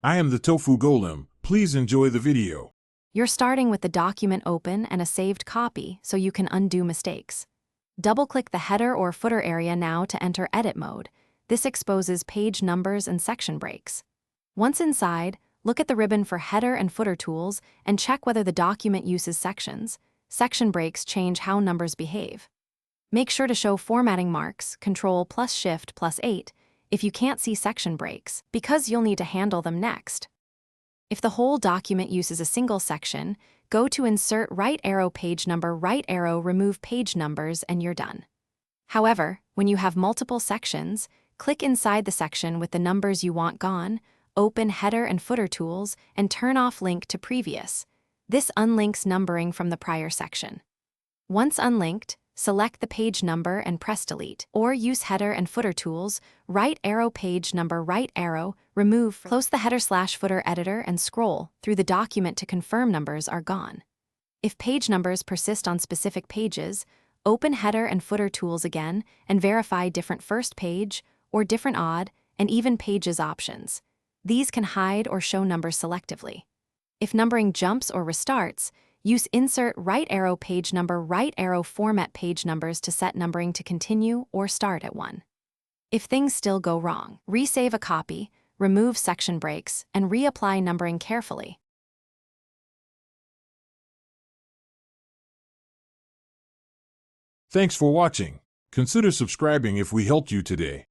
I am the Tofu Golem. Please enjoy the video. You're starting with the document open and a saved copy so you can undo mistakes. Double-click the header or footer area now to enter edit mode. This exposes page numbers and section breaks. Once inside, look at the ribbon for header and footer tools and check whether the document uses sections. Section breaks change how numbers behave. Make sure to show formatting marks, Ctrl+Shift+8, if you can't see section breaks, because you'll need to handle them next. If the whole document uses a single section, go to Insert right arrow page number right arrow remove page numbers and you're done. However, when you have multiple sections, click inside the section with the numbers you want gone, open header and footer tools, and turn off link to previous. This unlinks numbering from the prior section. Once unlinked, select the page number and press delete, or use header and footer tools, right arrow page number right arrow, remove, close the header/footer editor and scroll through the document to confirm numbers are gone. If page numbers persist on specific pages, open header and footer tools again and verify different first page or different odd and even pages options. These can hide or show numbers selectively. If numbering jumps or restarts, use Insert right arrow page number right arrow format page numbers to set numbering to continue or start at 1. If things still go wrong, resave a copy, remove section breaks, and reapply numbering carefully. Thanks for watching. Consider subscribing if we helped you today.